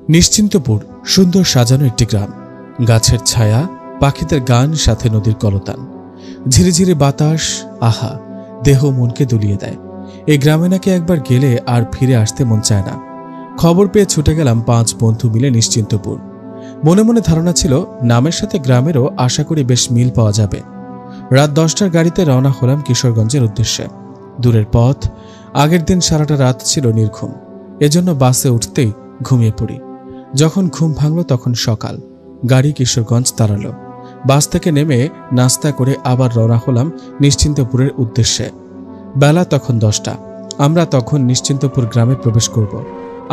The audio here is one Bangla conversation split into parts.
নিশ্চিন্তপুর সুন্দর সাজানো একটি গ্রাম। গাছের ছায়া, পাখিদের গান, সাথে নদীর কলতান, ঝিরিঝিরি বাতাস, আহা, দেহ মনকে দুলিয়ে দেয়। এই গ্রামে নাকি একবার গেলে আর ফিরে আসতে মন চায় না। খবর পেয়ে ছুটে গেলাম 5 বন্ধু মিলে নিশ্চিন্তপুর। মনে মনে ধারণা ছিল নামের সাথে গ্রামেরও আশা করি বেশ মিল পাওয়া যাবে। রাত 10টার গাড়িতে রওনা হলাম কিশোরগঞ্জের উদ্দেশ্যে। দূরের পথ, আগের দিন সারাটা রাত ছিল নির্ঘুম, এজন্য বাসে উঠতেই ঘুমিয়ে পড়ি। যখন ঘুম ভাঙল তখন সকাল। গাড়ি কিশোরগঞ্জ দাঁড়ালো। বাস থেকে নেমে নাস্তা করে আবার রওনা হলাম নিশ্চিন্তপুরের উদ্দেশ্যে। বেলা তখন 10টা। আমরা তখন নিশ্চিন্তপুর গ্রামে প্রবেশ করব।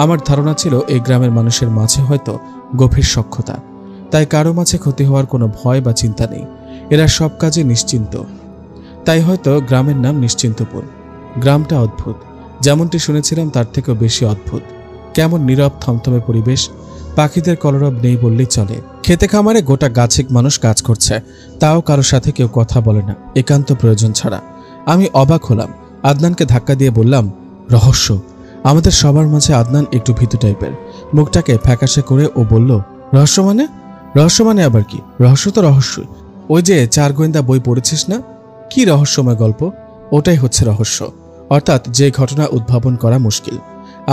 আমার ধারণা ছিল এই গ্রামের মানুষের মাঝে হয়তো গভীর সখ্যতা, তাই কারো মাঝে ক্ষতি হওয়ার কোনো ভয় বা চিন্তা নেই। এরা সব কাজে নিশ্চিন্ত, তাই হয়তো গ্রামের নাম নিশ্চিন্তপুর। গ্রামটা অদ্ভুত, যেমনটি শুনেছিলাম তার থেকেও বেশি অদ্ভুত। কেমন নীরব থমথমে পরিবেশ, পাখিদের কলরব নেই বললেই চলে। খেতে খামারে গোটা গাছিক মানুষ কাজ করছে, তাও কারোর সাথে কেউ কথা বলে না, একান্ত প্রয়োজন ছাড়া। আমি অবাক হলাম। আদনানকে ধাক্কা দিয়ে বললাম, রহস্য। আমাদের সবার মাঝে আদনান একটু ভীতু টাইপের। মুখটাকে ফ্যাকাশে করে ও বলল, রহস্য মানে? রহস্য মানে আবার কি? রহস্য তো রহস্যই। ওই যে 4 গোয়েন্দা বই পড়েছিস না, কি রহস্যময় গল্প, ওটাই হচ্ছে রহস্য। অর্থাৎ যে ঘটনা উদ্ভাবন করা মুশকিল।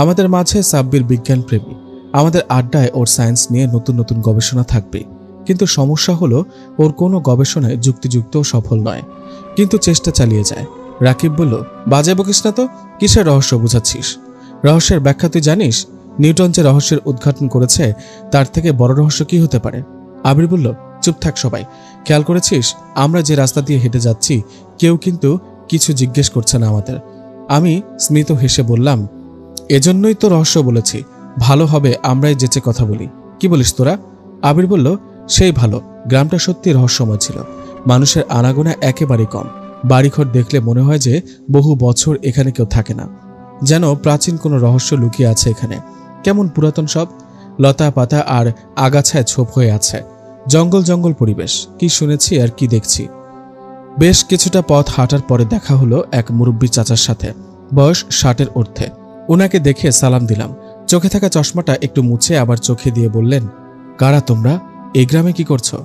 আমাদের মাঝে সাব্বির বিজ্ঞান প্রেমী, আমাদের আড্ডায় ওর সায়েন্স নিয়ে নতুন নতুন গবেষণা থাকবে, কিন্তু সমস্যা হলো ওর কোনো গবেষণায় যুক্তিযুক্ত সফল নয়, কিন্তু চেষ্টা চালিয়ে যায়। রাকিব বলল, বাজে বকিস না তো, কিসের রহস্য বুঝাচ্ছিস? রহস্যের ব্যাখ্যা তুই জানিস? নিউটন যে রহস্যের উদ্ঘাটন করেছে তার থেকে বড় রহস্য কি হতে পারে? আবির বলল, চুপ থাক সবাই। খেয়াল করেছিস আমরা যে রাস্তা দিয়ে হেঁটে যাচ্ছি কেউ কিন্তু কিছু জিজ্ঞেস করছে না আমাদের। আমি স্মিত হেসে বললাম, এজন্যই তো রহস্য বলেছি, ভালো হবে আমরাই যেচে কথা বলি। কি বলিস তোরা? আবির বলল, সেই ভালো। গ্রামটা সত্যি রহস্যময় ছিল। মানুষের আনাগোনা একেবারেই কম। বাড়িঘর দেখলে মনে হয় যে বহু বছর এখানে কেউ থাকে না, যেন প্রাচীন কোনো রহস্য লুকিয়ে আছে এখানে। কেমন পুরাতন সব, লতা পাতা আর আগাছায় ছোপ হয়ে আছে। জঙ্গল জঙ্গল পরিবেশ। কি শুনেছি আর কি দেখছি। বেশ কিছুটা পথ হাঁটার পরে দেখা হলো এক মুরব্বী চাচার সাথে, বয়স 60-এর ঊর্ধ্বে। ওনাকে দেখে সালাম দিলাম। চোখে থাকা চশমাটা একটু মুছে আবার চোখে দিয়ে বললেন, কারা তোমরা? এই গ্রামে কি করছো?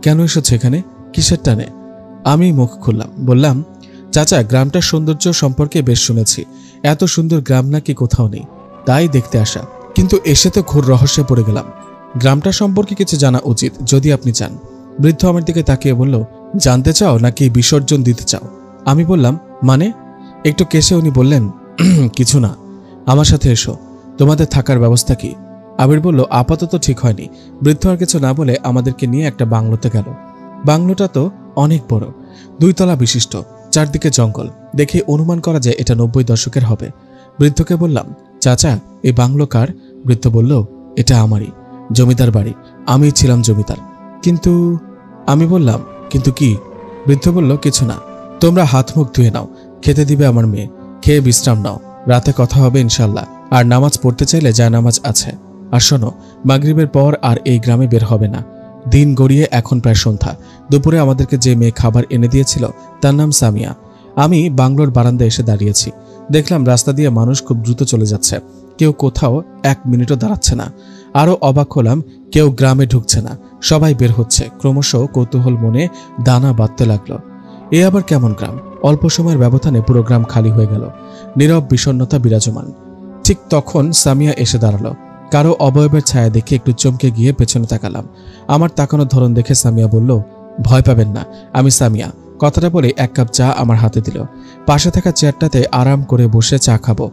কেন এসেছো এখানে? কিসের টানে? আমি মুখ খুললাম, বললাম, চাচা, গ্রামটার সৌন্দর্য সম্পর্কে বেশ শুনেছি। এত সুন্দর গ্রাম নাকি কোথাও নেই, তাই দেখতে আসা। কিন্তু এসে তো ঘোর রহস্যে পড়ে গেলাম। গ্রামটা সম্পর্কে কিছু জানা উচিত যদি আপনি চান। বৃদ্ধ আমার দিকে তাকিয়ে বলল, জানতে চাও নাকি বিসর্জন দিতে চাও? আমি বললাম, মানে? একটু কেসে উনি বললেন, কিছু না, আমার সাথে এসো। তোমাদের থাকার ব্যবস্থা কি? আবির বলল, আপাতত ঠিক হয়নি। বৃদ্ধ আর কিছু না বলে আমাদেরকে নিয়ে একটা বাংলোতে গেল। বাংলোটা তো অনেক বড়, 2 তলা বিশিষ্ট, চারদিকে জঙ্গল। দেখে অনুমান করা যায় এটা 90 দশকের হবে। বৃদ্ধকে বললাম, চাচা, এই বাংলো কার? বৃদ্ধ বলল, এটা আমারই, জমিদার বাড়ি। আমি ছিলাম জমিদার। কিন্তু? আমি বললাম, কিন্তু কি? বৃদ্ধ বলল, কিছু না, তোমরা হাত মুখ ধুয়ে নাও, খেতে দিবে আমার মেয়ে, খেয়ে বিশ্রাম নাও, রাতে কথা হবে ইনশাল্লাহ। আর নামাজ পড়তে চাইলে জায়নামাজ আছে। আর শোনো, মাগরিবের পর আর এই গ্রামে বের হবে না। দিন গড়িয়ে এখন প্রায় সন্ধ্যা। দুপুরে আমাদেরকে যে মেয়ে খাবার এনে দিয়েছিল তার নাম সামিয়া। আমি বাংলোর বারান্দায় এসে দাঁড়িয়েছি। দেখলাম রাস্তা দিয়ে মানুষ খুব দ্রুত চলে যাচ্ছে, কেউ কোথাও 1 মিনিটও দাঁড়াচ্ছে না। আরও অবাক হলাম, কেউ গ্রামে ঢুকছে না, সবাই বের হচ্ছে। ক্রমশ কৌতূহল মনে দানা বাঁধতে লাগলো। এ আবার কেমন গ্রাম? অল্প সময়ের ব্যবধানে পুরো গ্রাম খালি হয়ে গেল। নীরব বিষণ্ণতা বিরাজমান। ঠিক তখন সামিয়া এসে দাঁড়ালো। কারো অবয়বের ছায়া দেখে একটু চমকে গিয়ে পেছনে তাকালাম। আমার তাকানোর ধরন দেখে সামিয়া বলল, ভয় পাবেন না, আমি সামিয়া। কথাটা বলে 1 কাপ চা আমার হাতে দিল। পাশে থাকা চেয়ারটাতে আরাম করে বসে চা খাবো।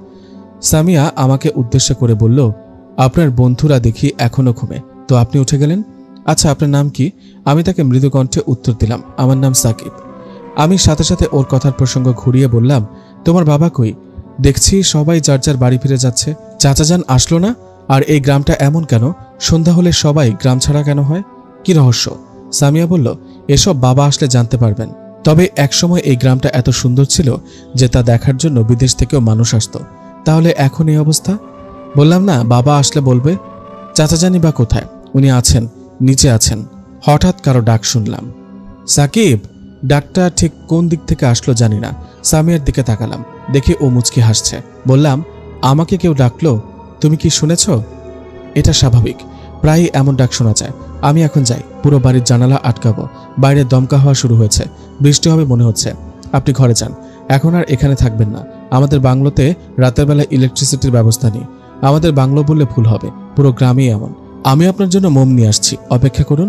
সামিয়া আমাকে উদ্দেশ্য করে বলল, আপনার বন্ধুরা দেখি এখনো ঘুমে, তো আপনি উঠে গেলেন? আচ্ছা, আপনার নাম কি? আমি তাকে মৃদু কণ্ঠে উত্তর দিলাম, আমার নাম সাকিব। আমি সাথে সাথে ওর কথার প্রসঙ্গ ঘুরিয়ে বললাম, তোমার বাবা কই? দেখছি সবাই যার যার বাড়ি ফিরে যাচ্ছে। চাচাজান আসলো না? আর এই গ্রামটা এমন কেন? সন্ধ্যা হলে সবাই গ্রাম ছাড়া কেন হয়? কি রহস্য? সামিয়া বলল, এসব বাবা আসলে জানতে পারবেন। তবে একসময় এই গ্রামটা এত সুন্দর ছিল যে তা দেখার জন্য বিদেশ থেকেও মানুষ আসতো। তাহলে এখন এই অবস্থা? বললাম না, বাবা আসলে বলবে। চাচাজানি বা কোথায়? উনি আছেন, নিচে আছেন। হঠাৎ কারো ডাক শুনলাম, সাকিব। ডাকটা ঠিক কোন দিক থেকে আসলো জানি না। সামিয়ার দিকে তাকালাম, দেখে ও মুচকি হাসছে। বললাম, আমাকে কেউ ডাকলো? তুমি কি শুনেছ? এটা স্বাভাবিক, প্রায়ই এমন ডাক শোনা যায়। আমি এখন যাই, পুরো বাড়ির জানালা আটকাবো। বাইরে দমকা হওয়া শুরু হয়েছে, বৃষ্টি হবে মনে হচ্ছে। আপনি ঘরে যান, এখন আর এখানে থাকবেন না। আমাদের বাংলোতে রাতের বেলা ইলেকট্রিসিটির ব্যবস্থা নেই। আমাদের বাংলো বললে ভুল হবে, পুরো গ্রামেই এমন। আমি আপনার জন্য মোম নিয়ে আসছি, অপেক্ষা করুন।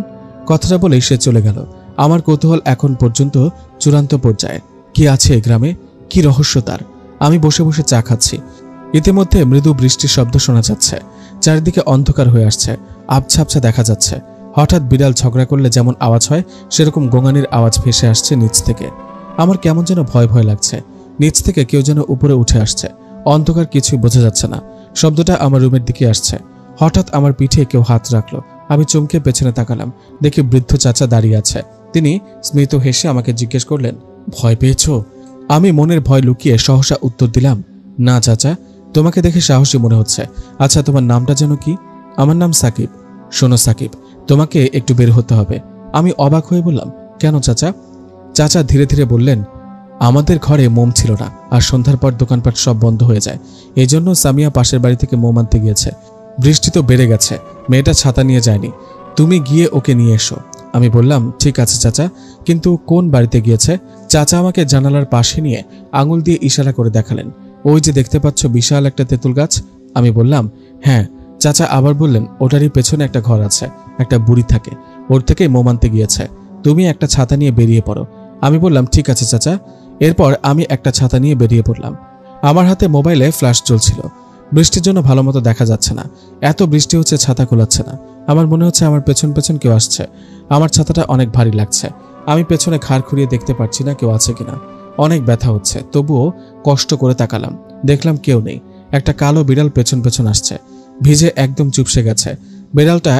কথাটা বলেই সে চলে গেল। আমার কৌতূহল এখন পর্যন্ত চূড়ান্ত পর্যায়ে। কি আছে এই গ্রামে, কি রহস্য তার? আমি বসে বসে চা খাচ্ছি। ইতিমধ্যে মৃদু বৃষ্টির শব্দ শোনা যাচ্ছে, চারিদিকে অন্ধকার হয়ে আসছে, আবছা আবছা দেখা যাচ্ছে। হঠাৎ বিড়াল ঝগড়া করলে যেমন আওয়াজ হয়, সেরকম গোঙানির আওয়াজ ভেসে আসছে নিচ থেকে। আমার কেমন যেন ভয় ভয় লাগছে। নিচ থেকে কেউ যেন উপরে উঠে আসছে, অন্ধকার কিছুই বোঝা যাচ্ছে না। শব্দটা আমার রুমের দিকে আসছে। হঠাৎ আমার পিঠে কেউ হাত রাখলো। আমি চমকে পেছনে তাকালাম, দেখি বৃদ্ধ চাচা দাঁড়িয়ে আছে। তিনি স্মিত হেসে আমাকে জিজ্ঞেস করলেন, ভয় পেয়েছো? আমি মনের ভয় লুকিয়ে সহসা উত্তর দিলাম, না চাচা, তোমাকে দেখে সাহসী মনে হচ্ছে। আচ্ছা, তোমার নামটা যেন কি? আমার নাম সাকিব। শোনো সাকিব, তোমাকে একটু বের হতে হবে। আমি অবাক হয়ে বললাম, কেন চাচা? চাচা ধীরে ধীরে বললেন, আমাদের ঘরে মোম ছিল না, আর সন্ধ্যার পর দোকানপাট সব বন্ধ হয়ে যায়। এই জন্য সামিয়া পাশের বাড়ি থেকে মোম আনতে গিয়েছে। বৃষ্টি তো বেড়ে গেছে, মেয়েটা ছাতা নিয়ে যায়নি, তুমি গিয়ে ওকে নিয়ে এসো। আমি বললাম, ঠিক আছে চাচা, কিন্তু কোন বাড়িতে গিয়েছে? চাচা আমাকে জানালার পাশে নিয়ে আঙুল দিয়ে ইশারা করে দেখালেন, ওই যে দেখতে পাচ্ছ বিশাল একটা তেঁতুল গাছ। আমি বললাম, হ্যাঁ। চাচা আবার বললেন, ওটারই পেছনে একটা ঘর আছে, একটা বুড়ি থাকে, ওর থেকে মোম আনতে গিয়েছে। তুমি একটা ছাতা নিয়ে বেরিয়ে পড়ো। আমি বললাম, ঠিক আছে চাচা। এরপর আমি একটা ছাতা নিয়ে বেরিয়ে পড়লাম। আমার হাতে মোবাইলে ফ্ল্যাশ চলছিল। বৃষ্টির জন্য ভালো মতো দেখা যাচ্ছে না, এত বৃষ্টি হচ্ছে ছাতা খোলাচ্ছে না। আমার মনে হচ্ছে আমার পেছন পেছন কেউ আসছে। আমার ছাতাটা অনেক ভারী লাগছে। আমি পেছনে ঘাড় খুঁড়িয়ে দেখতে পারছি না কেউ আছে কিনা। অনেক ব্যথা হচ্ছে, তবুও কষ্ট করে তাকালাম, দেখলাম কেউ নেই। একটা কালো বিড়াল পেছন পেছন আসছে, ভিজে একদম চুপসে গেছে। বিড়ালটা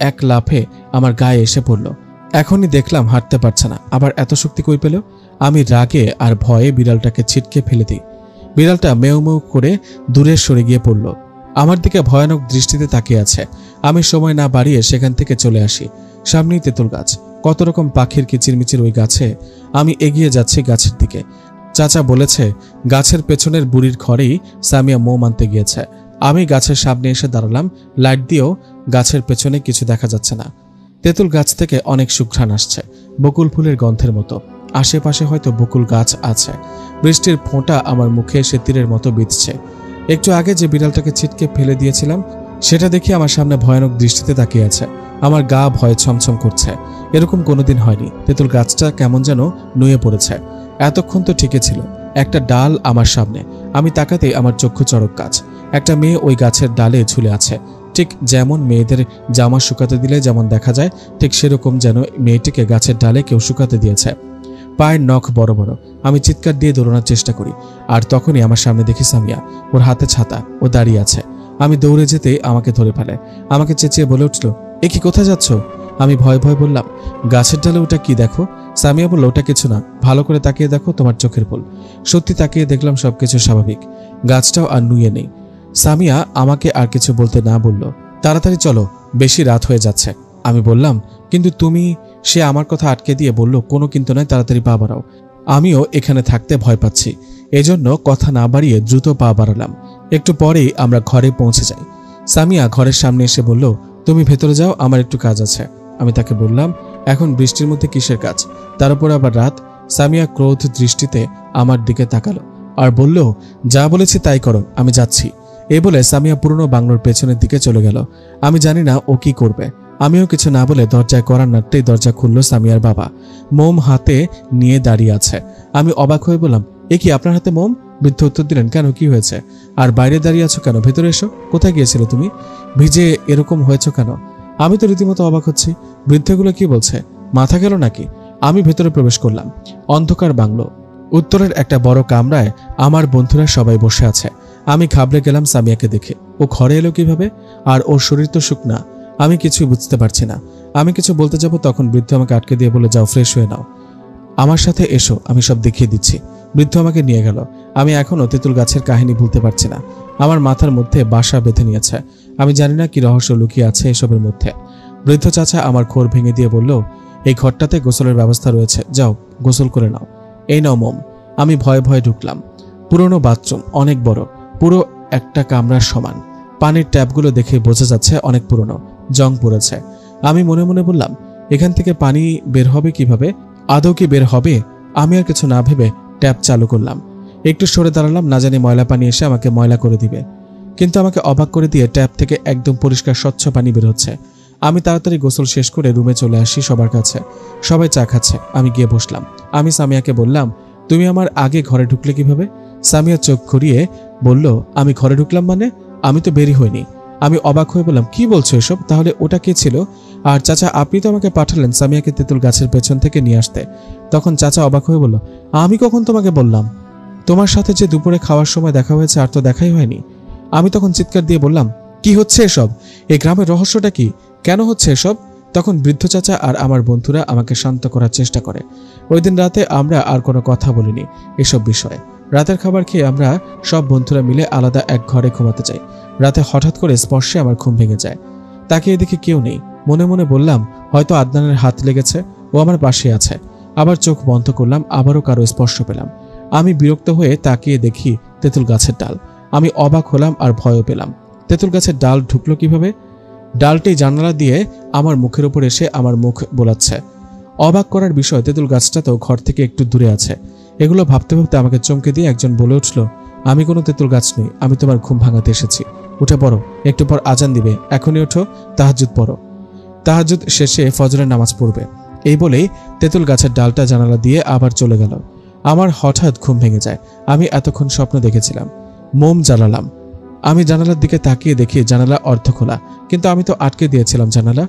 এক লাফে আমার গায়ে এসে পড়ল। এখনই দেখলাম হাঁটতে পারছে না, আবার এত শক্তি কই পেল? আমি রাগে আর ভয়ে বিড়ালটাকে ছিটকে ফেলে দিই। বিড়ালটা মেউ মেউ করে দূরে সরে গিয়ে পড়ল। আমার দিকে ভয়ানক দৃষ্টিতে তাকিয়ে আছে। আমি সময় না বাড়িয়ে সেখান থেকে চলে আসি। সামনেই তেঁতুল গাছ, কত রকম পাখির কিচিরমিচির ওই গাছে। আমি এগিয়ে যাচ্ছি গাছের দিকে। চাচা বলেছে গাছের পেছনের বুড়ির ঘরেই সামিয়া মোম আনতে গিয়েছে। আমি গাছের সামনে এসে দাঁড়ালাম, লাইট দিয়েও গাছের পেছনে কিছু দেখা যাচ্ছে না। তেঁতুল গাছ থেকে অনেক সুঘ্রাণ আসছে, বকুল ফুলের গন্ধের মতো। আশেপাশে হয়তো বকুল গাছ আছে। বৃষ্টির ফোঁটা আমার মুখে এসে তীরের মতো বিঁধছে। একটু আগে যে বিড়ালটাকে ছিটকে ফেলে দিয়েছিলাম, সেটা দেখি আমার সামনে ভয়ানক দৃষ্টিতে তাকিয়ে আছে। আমার গা ভয়ে ছমছম করছে। এরকম কোনোদিন হয়নি। তেঁতুল গাছটা কেমন যেন নুয়ে পড়েছে। এতক্ষণ তো ঠিকই ছিল, একটা ডাল আমার সামনে। আমি তাকাতেই আমার চক্ষু চড়ক গাছ। একটা মেয়ে ওই গাছের ডালে ঝুলে আছে, ঠিক যেমন মেয়েদের জামা শুকাতে দিলে যেমন দেখা যায়, ঠিক সেরকম যেন মেয়েটিকে গাছের ডালে কেউ শুকাতে দিয়েছে। পায়ের নখ বড় বড়। আমি চিৎকার দিয়ে দৌড়ানোর চেষ্টা করি, আর তখনই আমার সামনে দেখি সামিয়া, ওর হাতে ছাতা, ও দাঁড়িয়ে আছে। আমি দৌড়ে যেতে আমাকে ধরে ফেলে, আমাকে চেঁচিয়ে বলে উঠল, এ কি, কোথায় যাচ্ছ? আমি ভয় ভয় বললাম, গাছের ডালে ওটা কি দেখো। সামিয়া বলল, ওটা কিছু না, ভালো করে তাকিয়ে দেখো, তোমার চোখের ভুল। সত্যি তাকিয়ে দেখলাম সবকিছু স্বাভাবিক, গাছটাও আর নুয়ে নেই। সামিয়া আমাকে আর কিছু বলতে না বলল, তাড়াতাড়ি চলো, বেশি রাত হয়ে যাচ্ছে। আমি বললাম, কিন্তু তুমি? সে আমার কথা আটকে দিয়ে বলল, কোনো কিন্তু নয়, তাড়াতাড়ি পা বাড়াও। আমিও এখানে থাকতে ভয় পাচ্ছি, এজন্য কথা না বাড়িয়ে দ্রুত পা বাড়ালাম। একটু পরেই আমরা ঘরে পৌঁছে যাই। সামিয়া ঘরের সামনে এসে বলল, তুমি ভেতরে যাও, আমার একটু কাজ আছে। আমি তাকে বললাম, এখন বৃষ্টির মধ্যে কিসের কাজ, তার উপর আবার রাত। সামিয়া ক্রোধ দৃষ্টিতে আমার দিকে তাকালো আর বলল, যা বলেছি তাই করো, আমি যাচ্ছি। এই বলে সামিয়া পুরনো বাংলোর পেছনের দিকে চলে গেল। আমি জানি না ও কি করবে। আমিও কিছু না বলে দরজায় করার নাড়তেই দরজা খুলল সামিয়ার বাবা। মোম হাতে নিয়ে দাঁড়িয়ে আছে। আমি অবাক হয়ে বললাম, এ কি, আপনার হাতে মোম? বৃদ্ধ উত্তর দিলেন, কেন, কি হয়েছে? আর বাইরে দাঁড়িয়ে আছো কেন? ভেতরে এসো। কোথায় গিয়েছিলে তুমি? ভিজে এরকম হয়েছ কেন? আমি তো রীতিমতো অবাক হচ্ছি। বৃদ্ধগুলো কি বলছে, মাথা গেল নাকি? আমি ভেতরে প্রবেশ করলাম। অন্ধকার বাংলো। উত্তরের একটা বড় কামরায় আমার বন্ধুরা সবাই বসে আছে। আমি ঘাবড়ে গেলাম সামিয়াকে দেখে। ও ঘরে এলো কিভাবে? আর ওর শরীর তো শুকনা। আমি কিছুই বুঝতে পারছি না। আমি কিছু বলতে যাব, তখন বৃদ্ধ আমাকে আটকে দিয়ে বলে, যাও, ফ্রেশ হয়ে নাও, আমার সাথে এসো, আমি সব দেখিয়ে দিচ্ছি। বৃদ্ধ আমাকে নিয়ে গেল। আমি এখনো তেঁতুল গাছের কাহিনী ভুলতে পারছি না। আমার মাথার মধ্যে বাসা বেঁধে নিয়েছে। আমি জানি না কি রহস্য লুকিয়ে আছে এসবের মধ্যে। বৃদ্ধ চাচা আমার খোর ভেঙে দিয়ে বলল, এই ঘরটাতে গোসলের ব্যবস্থা রয়েছে, যাও গোসল করে নাও। এই নাও মোম। আমি ভয়ে ভয়ে ঢুকলাম। পুরনো বাথরুম, অনেক বড়, পুরো একটা কামরার সমান। পানির ট্যাপগুলো দেখে বোঝা যাচ্ছে অনেক পুরনো, জং পড়েছে। আমি মনে মনে বললাম, এখান থেকে পানি বের হবে কিভাবে? আদৌ কি বের হবে? আমি আর কিছু না ভেবে ট্যাপ চালু করলাম। একটু সরে দাঁড়ালাম, না জানি ময়লা পানি এসে আমাকে ময়লা করে দিবে। কিন্তু আমাকে অবাক করে দিয়ে ট্যাপ থেকে একদম পরিষ্কার স্বচ্ছ পানি বের হচ্ছে। আমি তাড়াতাড়ি গোসল শেষ করে রুমে চলে আসি সবার কাছে। সবাই চা খাচ্ছে, আমি গিয়ে বসলাম। আমি সামিয়াকে বললাম, তুমি আমার আগে ঘরে ঢুকলে কিভাবে? সামিয়া চোখ ঘুরিয়ে বলল, আমি ঘরে ঢুকলাম মানে? আমি তো বেরি হইনি। আমি অবাক হয়ে বললাম, কি বলছো এসব? তাহলে ওটা কে ছিল? আর চাচা, আপনি তো আমাকে পাঠালেন সামিয়াকে তেঁতুল গাছের পেছন থেকে নিয়ে আসতে। তখন চাচা অবাক হয়ে বলল, আমি কখন তোমাকে বললাম? তোমার সাথে যে দুপুরে খাওয়ার সময় দেখা হয়েছে আর তো দেখাই হয়নি। আমি তখন চিৎকার দিয়ে বললাম, কি হচ্ছে এসব? এই গ্রামের রহস্যটা কি? কেন হচ্ছে এসব? তখন বৃদ্ধ চাচা আর আমার বন্ধুরা আমাকে শান্ত করার চেষ্টা করে। ওই দিন রাতে আমরা আর কোনো কথা বলিনি এসব বিষয়ে। রাতের খাবার খেয়ে আমরা সব বন্ধুরা মিলে আলাদা এক ঘরে ঘুমাতে যাই। রাতে হঠাৎ করে স্পর্শে আমার ঘুম ভেঙে যায়। তাকিয়ে দেখি কেউ নেই। মনে মনে বললাম, হয়তো আদনানের হাত লেগেছে, ও আমার পাশে আছে। আবার চোখ বন্ধ করলাম, আবারও কারো স্পর্শ পেলাম। আমি বিরক্ত হয়ে তাকিয়ে দেখি তেঁতুল গাছের ডাল। আমি অবাক হলাম আর ভয়ও পেলাম। তেঁতুল গাছের ডাল ঢুকলো কিভাবে? ডালটি জানালা দিয়ে আমার মুখের উপর এসে আমার মুখ বোলাচ্ছে। অবাক করার বিষয়, তেঁতুল গাছটা তো ঘর থেকে একটু দূরে আছে। এগুলো ভাবতে ভাবতে আমাকে চমকে দিয়ে একজন বলে উঠল, আমি কোনো তেঁতুল গাছ নই, আমি তোমার ঘুম ভাঙাতে এসেছি। উঠে পড়ো, একটু পর আজান দিবে, এখনই ওঠো, তাহাজ্জুদ পড়ো। তাহাজ্জুদ শেষে ফজরের নামাজ পড়বে। এই বলেই তেঁতুল গাছের ডালটা জানালা দিয়ে আবার চলে গেল। আমার হঠাৎ ঘুম ভেঙে যায়। আমি এতক্ষণ স্বপ্ন দেখেছিলাম। মোম জ্বালালাম। আমি জানালার দিকে তাকিয়ে দেখি জানালা অর্ধ খোলা, কিন্তু আমি তো আটকে দিয়েছিলাম জানালা।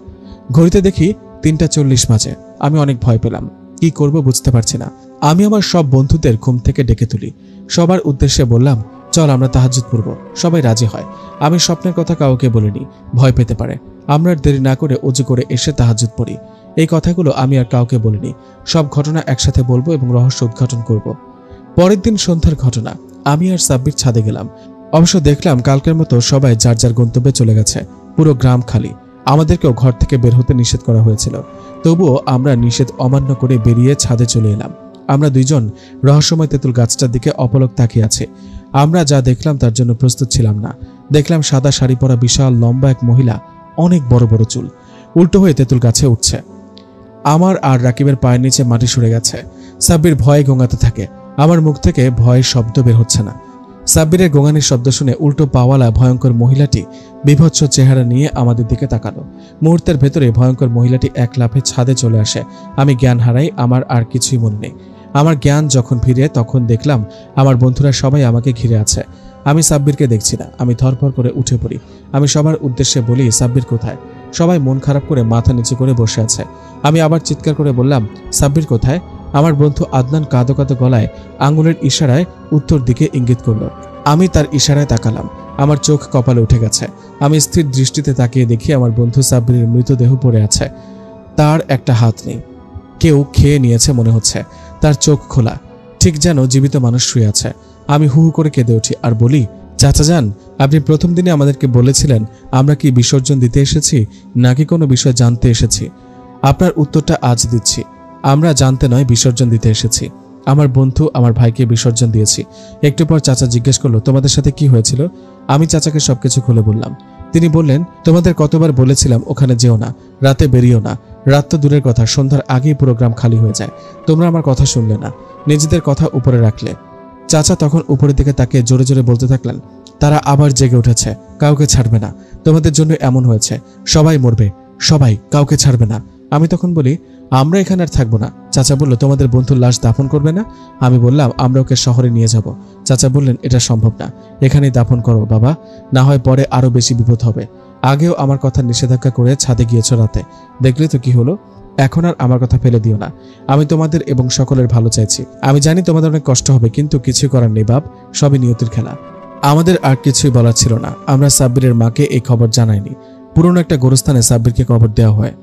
ঘড়িতে দেখি 3:40 বাজে। আমি অনেক ভয় পেলাম, কি করব বুঝতে পারছি না। আমি আমার সব বন্ধুদের ঘুম থেকে ডেকে তুলি। সবার উদ্দেশ্যে বললাম, চল আমরা তাহাজ্জুদ পড়ব। সবাই রাজি হয়। আমি স্বপ্নের কথা কাউকে বলিনি, ভয় পেতে পারে। আমরা দেরি না করে ওযু করে এসে তাহাজ্জুদ পড়ি। এই কথাগুলো আমি আর কাউকে বলিনি। সব ঘটনা একসাথে বলবো এবং রহস্য উদ্ঘাটন করব। পরের দিন সন্ধ্যার ঘটনা। আমি আর সাব্বির ছাদে গেলাম। অবশ্য দেখলাম কালকের মতো সবাই যার যার গন্তব্যে চলে গেছে। পুরো গ্রাম খালি। আমাদেরকেও ঘর থেকে বের হতে নিষেধ করা হয়েছিল। তবুও আমরা নিষেধ অমান্য করে বেরিয়ে ছাদে চলে এলাম। আমরা দুইজন রহস্যময় তেঁতুল গাছটার দিকে অপলক তাকিয়ে আছে। আমরা যা দেখলাম তার জন্য প্রস্তুত ছিলাম না। দেখলাম সাদা শাড়ি পরা বিশাল লম্বা এক মহিলা, অনেক বড় বড় চুল, উল্টো হয়ে তেঁতুল গাছে উঠছে। আমার আর রাকিবের পায়ের নিচে মাটি সরে গেছে। সাব্বির ভয়ে গোঙাতে থাকে। আমার মুখ থেকে ভয়ের শব্দ বের হচ্ছে না। সাব্বিরের গোঙানির শব্দ শুনে উল্টো পাওয়ালা ভয়ঙ্কর মহিলাটি বিভৎস চেহারা নিয়ে আমাদের দিকে তাকালো। মুহূর্তের ভেতরে ভয়ঙ্কর মহিলাটি এক লাফে ছাদে চলে আসে। আমি জ্ঞান হারাই। আমার আর কিছুই মনে নেই। আমার জ্ঞান যখন ফিরে তখন দেখলাম আমার বন্ধুরা সবাই আমাকে ঘিরে আছে। আমি সাব্বিরকে দেখছি না। আমি ধরপড় করে উঠে পড়ি। আমি সবার উদ্দেশ্যে বলি, সাব্বির কোথায়? সবাই মন খারাপ করে মাথা নিচু করে বসে আছে। আমি আবার চিৎকার করে বললাম, সাব্বির কোথায়? আমার বন্ধু আদনান কাঁদো কাঁদো গলায় আঙ্গুলের ইশারায় উত্তর দিকে ইঙ্গিত করল। আমি তার ইশারায় তাকালাম। আমার চোখ কপালে উঠে গেছে। আমি স্থির দৃষ্টিতে তাকিয়ে দেখি আমার বন্ধু সাব্বিরের মৃতদেহ পড়ে আছে। তার একটা হাত নেই। কেউ খেয়ে নিয়েছে মনে হচ্ছে। তার চোখ খোলা, ঠিক যেন জীবিত মানুষ শুয়ে আছে। আমি হু হু করে কেঁদে উঠি আর বলি, চাচা যান, আপনি প্রথম দিনে আমাদেরকে বলেছিলেন আমরা কি বিসর্জন দিতে এসেছি নাকি কোনো বিষয় জানতে এসেছি? আপনার উত্তরটা আজ দিচ্ছি। আমরা জানতে নয়, বিসর্জন দিতে এসেছি। আমার বন্ধু আমার ভাইকে বিসর্জন দিয়েছি। একটু পর চাচা জিজ্ঞেস করলো, তোমাদের সাথে কি হয়েছিল? আমি চাচাকে সবকিছু খুলে বললাম। তিনি বললেন, তোমাদের কতবার বলেছিলাম ওখানে যেও না, রাতে বেরিয়েও না। রাত তো দূরের কথা, সন্ধ্যার আগেই পুরো গ্রাম খালি হয়ে যায়। তোমরা আমার কথা শুনলে না, নিজেদের কথা উপরে রাখলে। চাচা তখন উপরের দিকে তাকিয়ে জোরে জোরে বলতে থাকলেন, তারা আবার জেগে উঠেছে, কাউকে ছাড়বে না। তোমাদের জন্য এমন হয়েছে, সবাই মরবে, সবাই, কাউকে ছাড়বে না। আমি তখন বলি, আমরা এখানে আর থাকবো না। চাচা বলল, তোমাদের বন্ধুর লাশ দাফন করবে না? আমি বললাম, আমরা ওকে শহরে নিয়ে যাব। চাচা বললেন, এটা সম্ভব না, এখানেই দাফন করো বাবা, না হয় পরে আরো বেশি বিপদ হবে। আগেও আমার কথা নিষেধাজ্ঞা করে ছাদে গিয়েছ রাতে, দেখলে তো কি হলো। এখন আর আমার কথা ফেলে দিও না। আমি তোমাদের এবং সকলের ভালো চাইছি। আমি জানি তোমাদের অনেক কষ্ট হবে, কিন্তু কিছু করার নেই বাপ, সবই নিয়তির খেলা। আমাদের আর কিছুই বলার ছিল না। আমরা সাব্বিরের মাকে এই খবর জানাইনি। পুরনো একটা গোরস্থানে সাব্বিরকে কবর দেওয়া হয়।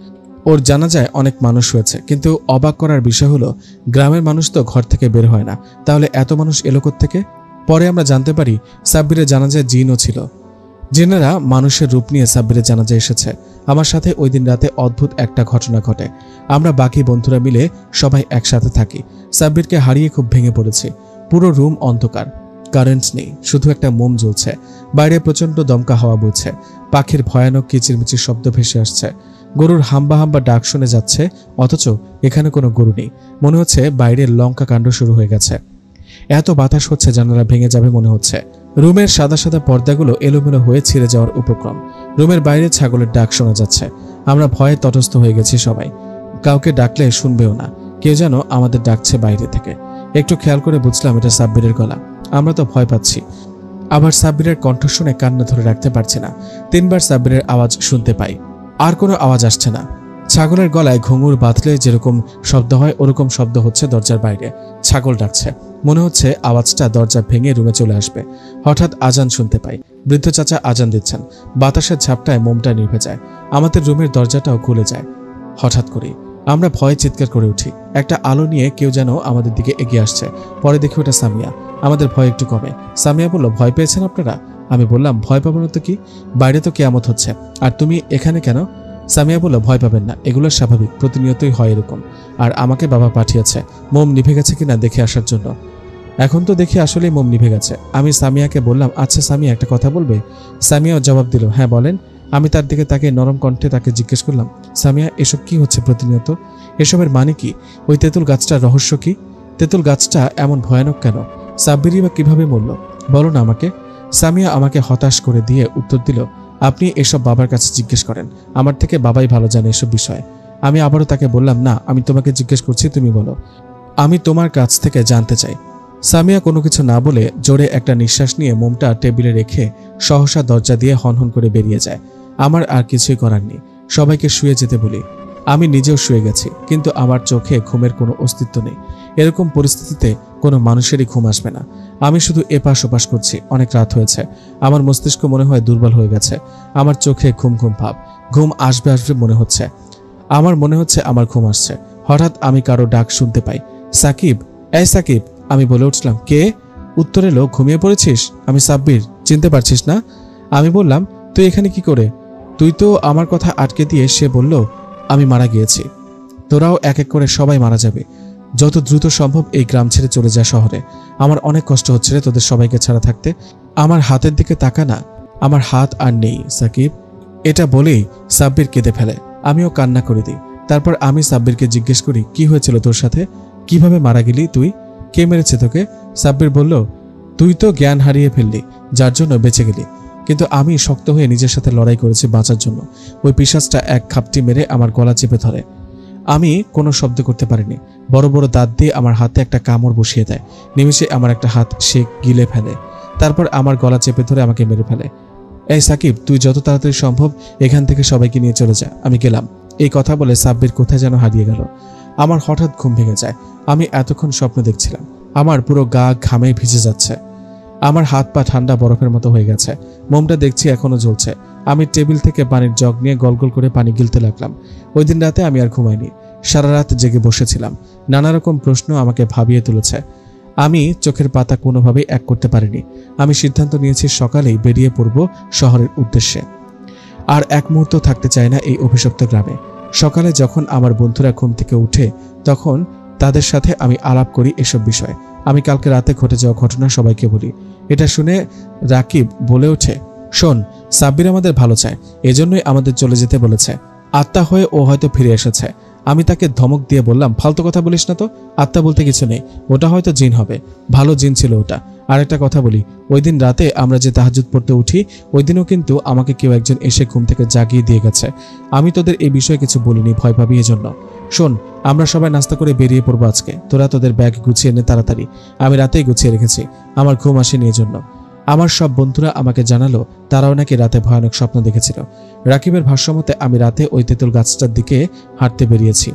ওর জানাজায় অনেক মানুষ হয়েছে, কিন্তু অবাক করার বিষয় হলো গ্রামের মানুষ তো ঘর থেকে বের হয় না। তাহলে এত মানুষ এলো কোত্থেকে? পরে আমরা জানতে পারি সাব্বিরের জানাজায় জিনও ছিল। জিনেরা মানুষের রূপ নিয়ে সাব্বিরের জানাজায় এসেছে। আমার সাথে ওই দিন রাতে অদ্ভুত একটা ঘটনা ঘটে। আমরা বাকি বন্ধুরা মিলে সবাই একসাথে থাকি। সাব্বিরকে হারিয়ে খুব ভেঙে পড়েছি। পুরো রুম অন্ধকার। কারেন্ট নেই, শুধু একটা মোম জ্বলছে। বাইরে প্রচন্ড দমকা হাওয়া বইছে, পাখির ভয়ানক কিচিরমিচির শব্দ ভেসে আসছে, গরুর হাম্বা হাম্বা ডাক শুনে যাচ্ছে, অথচ এখানে কোনো গরু নেই। মনে হচ্ছে বাইরে লঙ্কা কাণ্ড শুরু হয়ে গেছে। এত বাতাস হচ্ছে জানালা ভেঙে যাবে মনে হচ্ছে। রুমের সাদা সাদা পর্দাগুলো এলোমেলো হয়ে ছিঁড়ে যাওয়ার উপক্রম। রুমের বাইরে ছাগলের ডাক শোনা যাচ্ছে। আমরা ভয়ে তটস্থ হয়ে গেছি সবাই। কাউকে ডাকলে শুনবেও না, কেউ যেন আমাদের ডাকছে বাইরে থেকে। একটু খেয়াল করে বুঝলাম এটা সাব্বিরের গলা। আমরা তো ভয় পাচ্ছি। আবার সাব্বিরের কণ্ঠ শুনে কান্না ধরে রাখতে পারছি না। 3 বার সাব্বিরের আওয়াজ শুনতে পাই, আর কোনো আওয়াজ আসছে না। ছাগলের গলায় ঘুঙুর বাঁধলে যেরকম শব্দ হয় ওরকম শব্দ হচ্ছে দরজার বাইরে। ছাগল ডাকছে, মনে হচ্ছে আওয়াজটা দরজা ভেঙে রুমে চলে আসবে। হঠাৎ আজান শুনতে পাই, বৃদ্ধ চাচা আজান দিচ্ছেন। বাতাসের ঝাপটায় মোমটা নিভে যায়, আমাদের রুমের দরজাটাও খুলে যায়। হঠাৎ করে আমরা ভয়ে চিৎকার করে উঠি। একটা আলো নিয়ে কেউ যেন আমাদের দিকে এগিয়ে আসছে। পরে দেখি ওটা সামিয়া। আমাদের ভয় একটু কমে। সামিয়া বলল, ভয় পেয়েছেন আপনারা? আমি বললাম, ভয় পাবো না তো কি, বাইরে তো কিয়ামত হচ্ছে, আর তুমি এখানে কেন? সামিয়া বলল, ভয় পাবেন না, এগুলো স্বাভাবিক, প্রতিনিয়তই হয় এরকম। আর আমাকে বাবা পাঠিয়েছে মোম নিভে গেছে কিনা দেখে আসার জন্য। এখন তো দেখি আসলেই মোম নিভে গেছে। আমি সামিয়াকে বললাম, আচ্ছা সামিয়া, একটা কথা বলবে? সামিয়াও জবাব দিল, হ্যাঁ বলেন। আমি তার দিকে তাকে নরম কণ্ঠে তাকে জিজ্ঞেস করলাম, সামিয়া, এসব কি হচ্ছে প্রতিনিয়ত? এসবের মানে কি? ওই তেঁতুল গাছটার রহস্য কি? তেঁতুল গাছটা এমন ভয়ানক কেন? সাব্বিরই বা কিভাবে মরল বলো না আমাকে। সামিয়া আমাকে হতাশ করে দিয়ে উত্তর দিল, আপনি এসব বাবার কাছে জিজ্ঞেস করেন, আমার থেকে বাবাই ভালো জানে এসব বিষয়ে। আমি আবারও তাকে বললাম, না, আমি তোমাকে জিজ্ঞেস করছি, তুমি বলো, আমি তোমার কাছ থেকে জানতে চাই। সামিয়া কোনো কিছু না বলে জোরে একটা নিঃশ্বাস নিয়ে মোমটা টেবিলে রেখে সহসা দরজা দিয়ে হনহন করে বেরিয়ে যায়। আমার আর কিছুই করার নেই, সবাইকে শুয়ে যেতে বলি। আমি নিজেও শুয়ে গেছি, কিন্তু আমার চোখে ঘুমের কোনো অস্তিত্ব নেই। এরকম পরিস্থিতিতে কোনো মানুষেরই ঘুম আসবে না। আমি শুধু এপাশ ওপাশ করছি। অনেক রাত হয়েছে, আমার মস্তিষ্ক মনে হয় দুর্বল হয়ে গেছে। আমার চোখে ঘুম ঘুম ভাব, ঘুম আসবে আসবে মনে হচ্ছে। আমার মনে হচ্ছে আমার ঘুম আসছে। হঠাৎ আমি কারো ডাক শুনতে পাই, সাকিব, এই সাকিব। আমি বলে উঠলাম, কে? উত্তর এলো, ঘুমিয়ে পড়েছিস? আমি সাব্বির, চিনতে পারছিস না? আমি বললাম, তুই এখানে কি করে? তুই তো আমার কথা আটকে দিয়ে সে বলল, আমি মারা গিয়েছি, তোরাও এক এক করে সবাই মারা যাবে, যত দ্রুত সম্ভব এই গ্রাম ছেড়ে চলে যা শহরে। আমার অনেক কষ্ট হচ্ছে রে তোদের সবাইকে ছাড়া থাকতে। আমার হাতের দিকে তাকা না, আমার হাত আর নেই সাকিব। এটা বলেই সাব্বির কেঁদে ফেলে। আমিও কান্না করে দিই। তারপর আমি সাব্বিরকে জিজ্ঞেস করি, কি হয়েছিল তোর সাথে? কিভাবে মারা গেলি তুই? কে মেরেছে তোকে? সাব্বির বলল, তুই তো জ্ঞান হারিয়ে ফেললি, যার জন্য বেঁচে গেলি। কিন্তু আমি শক্ত হয়ে নিজের সাথে লড়াই করেছি বাঁচার জন্য। ওই পিশাচটা এক খাপটি মেরে আমার গলা চেপে ধরে। আমি কোনো শব্দ করতে পারিনি। বড় বড় দাঁত দিয়ে আমার হাতে একটা কামড় বসিয়ে দেয়। নিমেষে আমার একটা হাত সে গিলে ফেলে। তারপর আমার গলা চেপে ধরে আমাকে মেরে ফেলে। এই সাকিব, তুই যত তাড়াতাড়ি সম্ভব এখান থেকে সবাইকে নিয়ে চলে যা। আমি গেলাম। এই কথা বলে সাব্বির কোথায় যেন হারিয়ে গেল। আমার হঠাৎ ঘুম ভেঙে যায়। আমি এতক্ষণ স্বপ্ন দেখছিলাম। আমার পুরো গা ঘামে ভিজে যাচ্ছে। আমার হাত পা ঠান্ডা বরফের মতো হয়ে গেছে। মোমটা দেখছি এখনো জ্বলছে। আমি টেবিল থেকে পানির জগ নিয়ে গল গল করে পানি গিলতে লাগলাম। ওই দিন রাতে আমি আর ঘুমাইনি। সারা রাত জেগে বসেছিলাম। নানা রকম প্রশ্ন আমাকে ভাবিয়ে তুলেছে। আমি চোখের পাতা কোনোভাবেই এক করতে পারিনি। আমি সিদ্ধান্ত নিয়েছি সকালেই বেরিয়ে পড়ব শহরের উদ্দেশ্যে। আর এক মুহূর্ত থাকতে চাই না এই অভিশপ্ত গ্রামে। সকালে যখন আমার বন্ধুরা ঘুম থেকে উঠে, তখন তাদের সাথে আমি আলাপ করি এসব বিষয়ে। আমি কালকে রাতে ঘটে যাওয়া ঘটনা সবাইকে বলি। এটা শুনে রাকিব বলে ওঠে, শোন, সাব্বির আমাদের ভালো চায়, এজন্যই আমাদের চলে যেতে বলেছে। আত্মা হয়ে ও হয়তো ফিরে এসেছে। আমি তাকে ধমক দিয়ে বললাম, ফালতু কথা বলিস না তো, আত্মা বলতে কিছু নেই, ওটা হয়তো জিন হবে, ভালো জিন ছিল ওটা। আর একটা কথা বলি, ওই দিন রাতে আমরা যে তাহাজ্জুদ পড়তে উঠি, ওই দিনও কিন্তু আমাকে কেউ একজন এসে ঘুম থেকে জাগিয়ে দিয়ে গেছে। আমি তোদের এই বিষয়ে কিছু বলিনি, ভয় পাবি এজন্য। শোন, আমরা সবাই নাস্তা করে বেরিয়ে পড়বো আজকে। তোরা তোদের ব্যাগ গুছিয়ে নে তাড়াতাড়ি। আমি রাতেই গুছিয়ে রেখেছি, আমার ঘুম আসেনি এজন্য। আমার সব বন্ধুরা আমাকে জানালো তারাও নাকি রাতে ভয়ানক স্বপ্ন দেখেছিল। রাকিবের ভাষ্যমতে আমি রাতে ওই তেঁতুল গাছটার দিকে হাঁটতে বেরিয়েছি।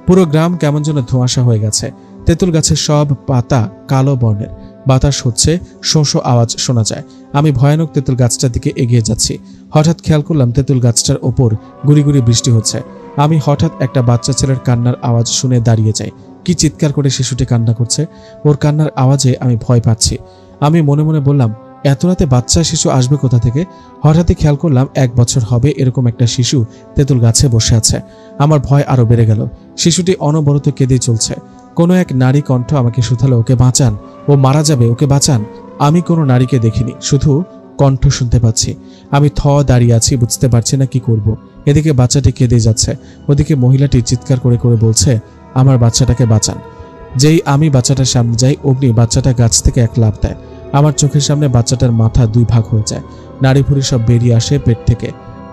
পুরো গ্রাম কেমন যেন ধোঁয়াশা হয়ে গেছে। তেঁতুল গাছের সব পাতা কালো বর্ণের। বাতাস হচ্ছে, শোঁ শোঁ আওয়াজ শোনা যায়। আমি ভয়ানক তেঁতুল গাছটার দিকে এগিয়ে যাচ্ছি। হঠাৎ খেয়াল করলাম তেঁতুল গাছটার ওপর গুড়ি গুড়ি বৃষ্টি হচ্ছে। আমি হঠাৎ একটা বাচ্চা ছেলের কান্নার আওয়াজ শুনে দাঁড়িয়ে যাই। কি চিৎকার করে শিশুটি কান্না করছে! ওর কান্নার আওয়াজে আমি ভয় পাচ্ছি। আমি মনে মনে বললাম, এত রাতে বাচ্চা শিশু আসবে কোথা থেকে? হঠাৎই খেয়াল করলাম 1 বছর হবে এরকম একটা শিশু তেঁতুল গাছে বসে আছে। আমার ভয় আরো বেড়ে গেল। শিশুটি অনবরত কেঁদেই চলছে। কোনো এক নারী কণ্ঠ আমাকে শুধালো, ওকে বাঁচান, ও মারা যাবে, ওকে বাঁচান। আমি কোনো নারীকে দেখিনি, শুধু কণ্ঠ শুনতে পাচ্ছি। আমি দাঁড়িয়ে আছি, বুঝতে পারছি না কি করব। এদিকে বাচ্চাটি কেঁদে যাচ্ছে, ওদিকে মহিলাটি চিৎকার করে করে বলছে, আমার বাচ্চাটাকে বাঁচান। যেই আমি বাচ্চাটার সামনে যাই, অমনি বাচ্চাটা গাছ থেকে এক লাফ দেয়। আমার চোখের সামনে বাচ্চাটার মাথা 2 ভাগ হয়ে যায়, নাড়ি ভুড়ি সব বেরিয়ে আসে পেট থেকে,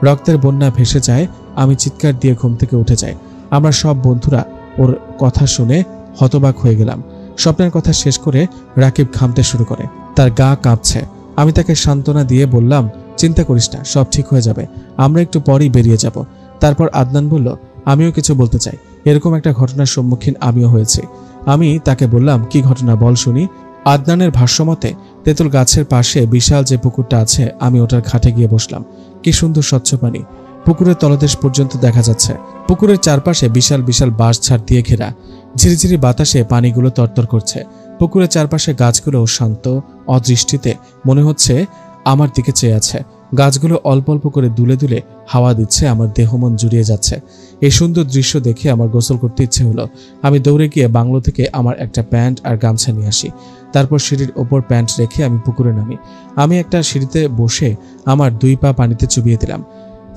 রক্তের বন্যা ভেসে যায়। আমি চিৎকার দিয়ে ঘুম থেকে উঠে যাই। আমরা সব বন্ধুরা ওর কথা শুনে হতবাক হয়ে গেলাম। স্বপ্নের কথা শেষ করে রাকিব ঘামতে শুরু করে, তার গা কাঁপছে। আমি তাকে সান্ত্বনা দিয়ে বললাম, চিন্তা করিস না, সব ঠিক হয়ে যাবে, আমরা একটু পরেই বেরিয়ে যাব। তারপর আদনান বলল, আমিও কিছু বলতে চাই, এরকম একটা ঘটনার সম্মুখীন আমিও হয়েছি। আমি তাকে বললাম, কি ঘটনা বল শুনি। আদনানের ভাষ্যমতে তেঁতুল গাছের পাশে বিশাল যে পুকুরটা আছে, আমি ওটার ঘাটে গিয়ে বসলাম। কি সুন্দর স্বচ্ছ পানি, পুকুরের তলদেশ পর্যন্ত দেখা যাচ্ছে। পুকুরের চারপাশে বিশাল বিশাল বাঁশঝাড় দিয়ে ঘেরা, ঝিরিঝিরি বাতাসে পানিগুলো তরতর করছে। পুকুরের চারপাশে গাছগুলো শান্ত অদৃষ্টিতে মনে হচ্ছে আমার দিকে চেয়ে আছে। গাছগুলো অল্প অল্প করে দুলে দুলে হাওয়া দিচ্ছে, আমার দেহ মন জুড়িয়ে যাচ্ছে। এই সুন্দর দৃশ্য দেখে আমার গোসল করতে ইচ্ছে হলো। আমি দৌড়ে গিয়ে বাংলো থেকে আমার একটা প্যান্ট আর গামছা নিয়ে আসি। তারপর সিঁড়ির ওপর প্যান্ট রেখে আমি পুকুরে নামি। আমি একটা সিঁড়িতে বসে আমার 2 পা পানিতে চুবিয়ে দিলাম।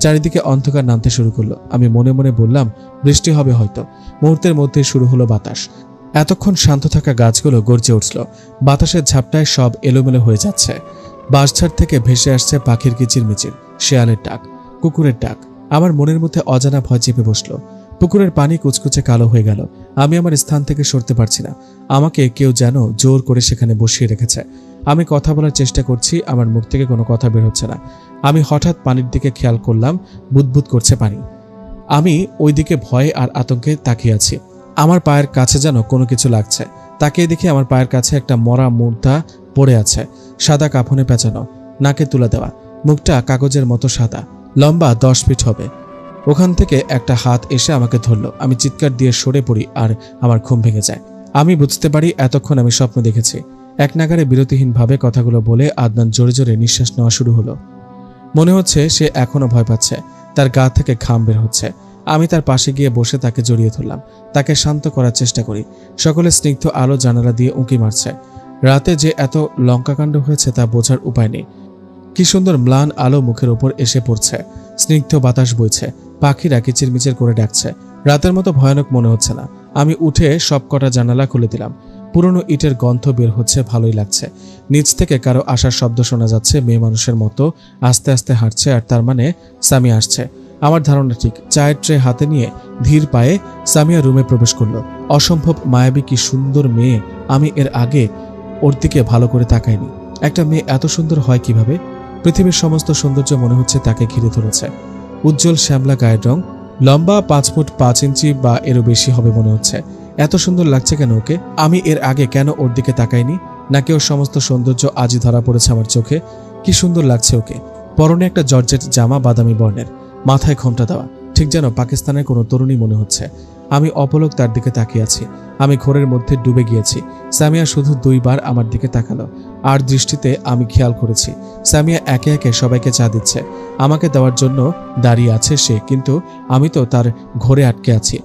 চারিদিকে অন্ধকার নামতে শুরু করলো। আমি মনে মনে বললাম, বৃষ্টি হবে হয়তো। মুহূর্তের মধ্যে শুরু হলো বাতাস। এতক্ষণ শান্ত থাকা গাছগুলো গর্জে উঠল, বাতাসের ঝাপটায় সব এলোমেলো হয়ে যাচ্ছে। বাঁশঝাড় থেকে ভেসে আসছে পাখির কিচিরমিচির, শেয়ালের ডাক, কুকুরের ডাক। আমার মনের মধ্যে অজানা ভয় চেপে বসলো। পুকুরের পানি কুচকুচে কালো হয়ে গেল। আমি আমার স্থান থেকে সরতে পারছি না। আমাকে কেউ যেন জোর করে সেখানে বসিয়ে রেখেছে। আমি কথা বলার চেষ্টা করছি, আমার মুখ থেকে কোনো কথা বের হচ্ছে না। আমি হঠাৎ পানির দিকে খেয়াল করলাম, বুদবুদ করছে পানি। আমি ওই দিকে ভয়ে আর আতঙ্কে তাকিয়ে আছি। আমার পায়ের কাছে যেন কোনো কিছু লাগছে। তাকিয়ে দেখি আমার পায়ের কাছে একটা মরা মুর্দা পড়ে আছে, সাদা কাফনে পেঁচানো, নাকে তুলে দেওয়া, মুখটা কাগজের মতো সাদা, লম্বা 10 ফিট হবে। ওখান থেকে একটা হাত এসে আমাকে ধরলো। আমি চিৎকার দিয়ে সরে পড়ি আর আমার ঘুম ভেঙে যায়। আমি বুঝতে পারি এতক্ষণ আমি স্বপ্ন দেখেছি। এক নাগারে বিরতিহীনভাবে কথাগুলো বলে আদনান জোরে জোরে নিঃশ্বাস নেওয়া শুরু হলো। মনে হচ্ছে সে এখনো ভয় পাচ্ছে, তার গা থেকে ঘাম বের হচ্ছে। আমি তার পাশে গিয়ে বসে তাকে জড়িয়ে ধরলাম, তাকে শান্ত করার চেষ্টা করি। সকলে স্নিগ্ধ আলো জানালা দিয়ে উঁকি মারছে। রাতে যে এত লঙ্কাকাণ্ড হয়েছে তা বোঝার উপায় নেই। কি সুন্দর ম্লান আলো মুখের উপর এসে পড়ছে, স্নিগ্ধ বাতাস বইছে, পাখিরা কিচিরমিচির করে ডাকছে। রাতের মতো ভয়ানক মনে হচ্ছে না। আমি উঠে সব কটা জানালা খুলে দিলাম। পুরনো ইটের গন্ধ বের হচ্ছে, ভালোই লাগছে। নিচ থেকে কারো আসার শব্দ শোনা যাচ্ছে, মেয়ে মানুষের মতো আস্তে আস্তে হাঁটছে, আর তার মানে সামিয়া আসছে। আমার ধারণা ঠিক। চায়ের ট্রে হাতে নিয়ে ধীর পায়ে সামিয়া রুমে প্রবেশ করলো। অসম্ভব মায়াবী কি সুন্দর মেয়ে, আমি এর আগে ওর দিকে ভালো করে তাকাইনি। একটা মেয়ে এত সুন্দর হয় কিভাবে? পৃথিবীর সমস্ত সৌন্দর্য মনে হচ্ছে তাকে ঘিরে ধরেছে। উজ্জ্বল শ্যামলা গায়ের রং, লম্বা 5 ফুট 5 ইঞ্চি বা এরও বেশি হবে মনে হচ্ছে। এত সুন্দর লাগছে কেন ওকে? আমি এর আগে কেন ওর দিকে তাকাইনি? নাকি ওর সমস্ত সৌন্দর্য আজই ধরা পড়েছে আমার চোখে? কি সুন্দর লাগছে ওকে। পরনে একটা জর্জেট জামা, বাদামি বর্ণের, মাথায় ঘোমটা দেওয়া, ঠিক যেন পাকিস্তানের কোনো তরুণী মনে হচ্ছে। আমি অপলক তার দিকে তাকিয়ে আছি। আমি ঘোরের মধ্যে ডুবে গিয়েছি। সামিয়া শুধু 2 বার আমার দিকে তাকালো, আর দৃষ্টিতে আমি খেয়াল করেছি সামিয়া একে একে সবাইকে চা দিচ্ছে। আমাকে দেওয়ার জন্য দাঁড়িয়ে আছে সে, কিন্তু আমি তো তার ঘোরে আটকে আছি।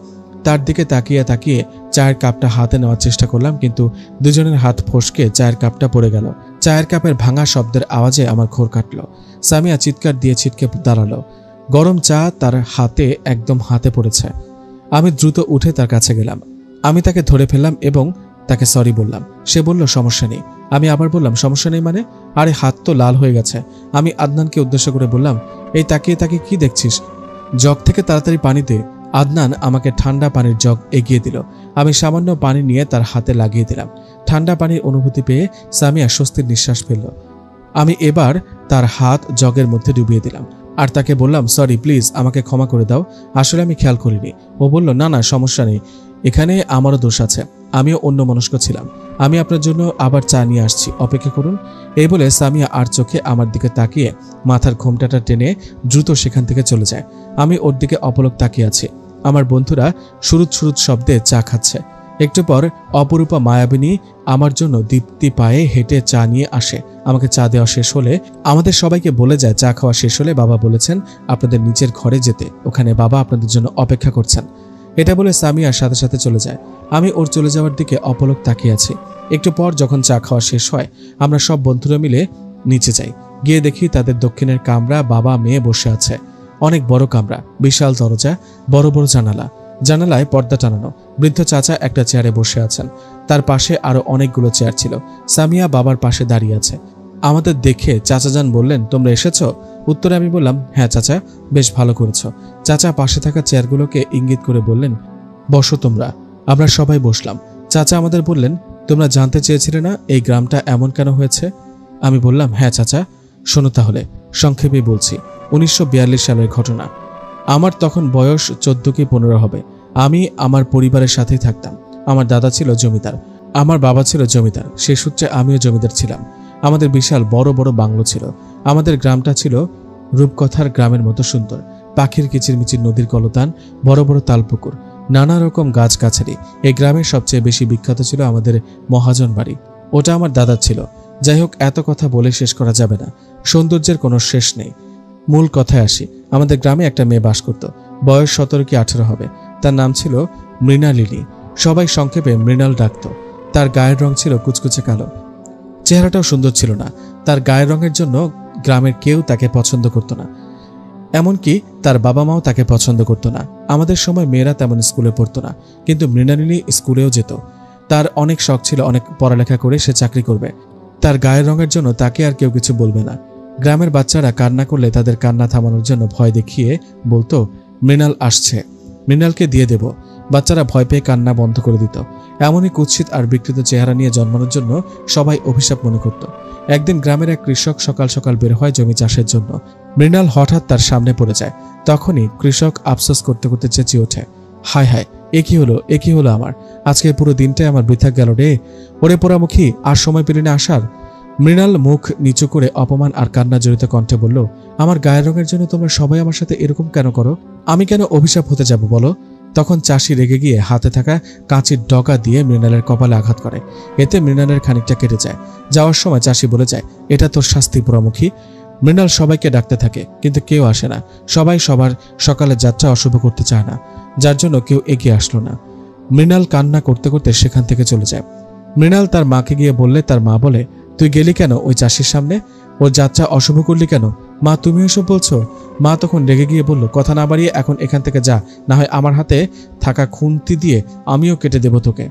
তার দিকে তাকিয়ে তাকিয়ে চায়ের কাপটা হাতে নেওয়ার চেষ্টা করলাম, কিন্তু দুজনের হাত ফসকে চায়ের কাপটা পড়ে গেল। চায়ের কাপের ভাঙা শব্দের আওয়াজে আমার ঘোর কাটল। সামিয়া চিৎকার দিয়ে ছিটকে দাঁড়ালো। গরম চা তার হাতে একদম হাতে পড়েছে। আমি দ্রুত উঠে তার কাছে গেলাম। আমি তাকে ধরে ফেললাম এবং তাকে সরি বললাম। সে বলল, সমস্যা নেই। আমি আবার বললাম, সমস্যা নেই মানে? আরে হাত তো লাল হয়ে গেছে। আমি আদনানকে উদ্দেশ্য করে বললাম, এই তাকিয়ে তাকিয়ে কি দেখছিস? জগ থেকে তাড়াতাড়ি পানি দে। আদনান আমাকে ঠান্ডা পানির জগ এগিয়ে দিল। আমি সামান্য পানি নিয়ে তার হাতে লাগিয়ে দিলাম। ঠান্ডা পানির অনুভূতি পেয়ে সামিয়া স্বস্তির নিঃশ্বাস ফেলল। আমি এবার তার হাত জগের মধ্যে ডুবিয়ে দিলাম আর তাকে বললাম, সরি, প্লিজ আমাকে ক্ষমা করে দাও, আসলে আমি খেয়াল করিনি। ও বলল, না না, সমস্যা নেই, এখানে আমারও দোষ আছে, আমিও অন্যমনস্ক ছিলাম। আমি আপনার জন্য আবার চা নিয়ে আসছি, অপেক্ষা করুন। এই বলে সামিয়া আর চোখে আমার দিকে তাকিয়ে মাথার ঘোমটাটা টেনে দ্রুত সেখান থেকে চলে যায়। আমি ওর দিকে অপলক তাকিয়ে আছি। আমার বন্ধুরা সুরুত সুরুত শব্দে চা খাচ্ছে। একটু পর অপরূপা মায়াবিনী আমার জন্য দীপ্তি পায়ে হেঁটে চা নিয়ে আসে। আমাকে চা দেওয়া শেষ হলে আমাদের সবাইকে বলে যায়, চা খাওয়া শেষ হলে বাবা বলেছেন আপনাদের নিচের ঘরে যেতে, ওখানে বাবা আপনাদের জন্য অপেক্ষা করছেন। এটা বলে সামিয়ার সাথে সাথে চলে যায়। আমি ওর চলে যাওয়ার দিকে অপলক তাকিয়ে আছি। একটু পর যখন চা খাওয়া শেষ হয়, আমরা সব বন্ধুরা মিলে নিচে যাই। গিয়ে দেখি তাদের দক্ষিণের কামরা বাবা মেয়ে বসে আছে। অনেক বড় কামরা, বিশাল দরজা, বড় বড় জানালা, জানালায় পর্দা টানানো। বৃদ্ধ চাচা একটা চেয়ারে বসে আছেন, তার পাশে আরো অনেকগুলো চেয়ার ছিল। সামিয়া বাবার পাশে দাঁড়িয়ে আছে। আমাদের দেখে চাচা যান বললেন, তোমরা এসেছো? উত্তরে আমি বললাম, হ্যাঁ চাচা, বেশ ভালো করেছো। চাচা পাশে থাকা চেয়ারগুলোকে ইঙ্গিত করে বললেন, বসো তোমরা। আমরা সবাই বসলাম। চাচা আমাদের বললেন, তোমরা জানতে চেয়েছিলে না এই গ্রামটা এমন কেন হয়েছে? আমি বললাম, হ্যাঁ চাচা। শোনো তাহলে, সংক্ষেপে বলছি। 1942 সালের ঘটনা। আমার তখন বয়স 14 কি 15 হবে। আমি আমার পরিবারের সাথেই থাকতাম। আমার দাদা ছিল জমিদার, আমার বাবা ছিল জমিদার, সে সূত্রে আমিও জমিদার ছিলাম। আমাদের বিশাল বড় বড় বাংলো ছিল। আমাদের গ্রামটা ছিল রূপকথার গ্রামের মতো সুন্দর। পাখির কিচিরমিচির, নদীর কলতান, বড় বড় তালপুকুর, নানা রকম গাছগাছালি। এই গ্রামের সবচেয়ে বেশি বিখ্যাত ছিল আমাদের মহাজন বাড়ি। ওটা আমার দাদার ছিল। যাই হোক, এত কথা বলে শেষ করা যাবে না। সৌন্দর্যের কোনো শেষ নেই। মূল কথায় আসি। আমাদের গ্রামে একটা মেয়ে বাস করত। বয়স 17 কি 18 হবে। তার নাম ছিল মৃণালিনী। সবাই সংক্ষেপে মৃণাল ডাকত। তার গায়ের রং ছিল কুচকুচে কালো। চেহারাটাও সুন্দর ছিল না। তার গায়ের রঙের জন্য গ্রামের কেউ তাকে পছন্দ করত না, এমনকি তার বাবা মাও তাকে পছন্দ করত না। আমাদের সময় মেয়েরা তেমন স্কুলে পড়তো না, কিন্তু মৃণালিনী স্কুলেও যেত। তার অনেক শখ ছিল অনেক পড়ালেখা করে সে চাকরি করবে। তার গায়ের রঙের জন্য তাকে আর কেউ কিছু বলবে না। গ্রামের বাচ্চারা কান্না করলে তাদের কান্না থামানোর জন্য ভয় দেখিয়ে বলতো, মৃণাল আসছে, মৃণালকে দিয়ে দেব। বাচ্চারা ভয় পেয়ে কান্না বন্ধ করে দিত। এমনই কুৎসিত আর বিকৃত চেহারা নিয়ে জন্মানোর জন্য সবাই অভিশাপ মনে করত। একদিন গ্রামের এক কৃষক সকাল সকাল বের হয় জমি চাষের জন্য। মৃণাল হঠাৎ তার সামনে পড়ে যায়। তখনই কৃষক আফসোস করতে করতে চেঁচিয়ে ওঠে, হায় হায়, এ কি হলো আমার? আজকের পুরো দিনটাই আমার বৃথা গেল রে। ওরে পোড়ামুখী, আর সময় পেলি না আসার? মৃণাল মুখ নিচু করে অপমান আর কান্না জড়িত কণ্ঠে বলল, আমার গায়ের রঙের জন্য তোমরা সবাই আমার সাথে এরকম কেন করো? আমি কেন অভিশাপ হতে যাব বলো? তখন চাষি রেগে গিয়ে হাতে থাকা কাঁচির ডগা দিয়ে মৃণালের কপালে আঘাত করে। এতে মৃণালের খানিকটা কেটে যায়। যাওয়ার সময় চাষি বলে যায়, এটা তোর শাস্তি পোড়ামুখী। মৃণাল সবাইকে ডাকতে থাকে, কিন্তু কেউ আসে না। সবাই সবার সকালের যাত্রা অশুভ করতে চায় না, যার জন্য কেউ এগিয়ে আসলো না। মৃণাল কান্না করতে করতে সেখান থেকে চলে যায়। মৃণাল তার মাকে গিয়ে বললে তার মা বলে, তুই গেলি কেন ওই চাষির সামনে? ওর যাত্রা অশুভ করলি কেন? মা, তুমি এসব বলছো? মা তখন রেগে গিয়ে বলল, কথা না বাড়িয়ে এখন এখান থেকে যা, না হয় আমার হাতে থাকা খুন্তি দিয়ে আমিও কেটে দেব তোকে।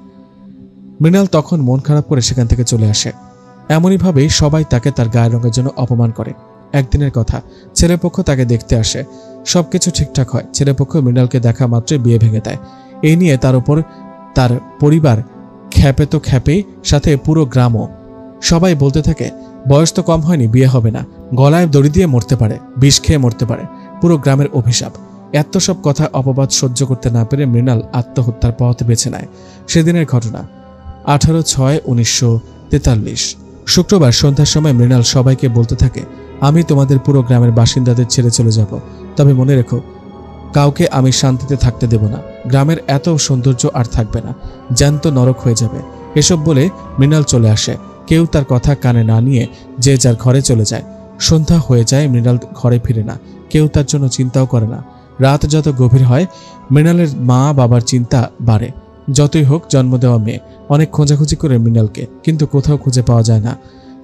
মৃণাল তখন মন খারাপ করে সেখান থেকে চলে আসে। এমনইভাবেই সবাই তাকে তার গায়ের রঙের জন্য অপমান করে। একদিনের কথা, ছেলেপক্ষ তাকে দেখতে আসে। সবকিছু ঠিকঠাক হয়। ছেলেপক্ষ মৃণালকে দেখা মাত্রই বিয়ে ভেঙে দেয়। এই নিয়ে তার উপর তার পরিবার খ্যাপে তো খ্যাপেই, সাথে পুরো গ্রামও। সবাই বলতে থাকে, বয়স তো কম হয়নি, বিয়ে হবে না, গলায় দড়ি দিয়ে মরতে পারে, বিষ খেয়ে মরতে পারে। পুরো গ্রামের অভিশাপ। এত সব কথা অপবাদ সহ্য করতে না পেরে মৃণাল আত্মহত্যার পথ বেছে নেয়। সেদিনের ঘটনা 18/6/1943। শুক্রবার সন্ধ্যার সময় মৃণাল সবাইকে বলতে থাকে, আমি তোমাদের পুরো গ্রামের বাসিন্দাদের ছেড়ে চলে যাব, তবে মনে রেখো, কাউকে আমি শান্তিতে থাকতে দেব না। গ্রামের এত সৌন্দর্য আর থাকবে না, জ্যান্ত নরক হয়ে যাবে। এসব বলে মৃণাল চলে আসে। কেউ তার কথা কানে না নিয়ে যে যার ঘরে চলে যায়। সন্ধ্যা হয়ে যায়, মৃণাল ঘরে ফিরে না। কেউ তার জন্য চিন্তাও করে না। রাত যত গভীর হয়, মৃণালের মা বাবার চিন্তা বাড়ে। যতই হোক, জন্ম দেওয়া মেয়ে। অনেক খোঁজাখুঁজি করে মৃণালকে, কিন্তু কোথাও খুঁজে পাওয়া যায় না।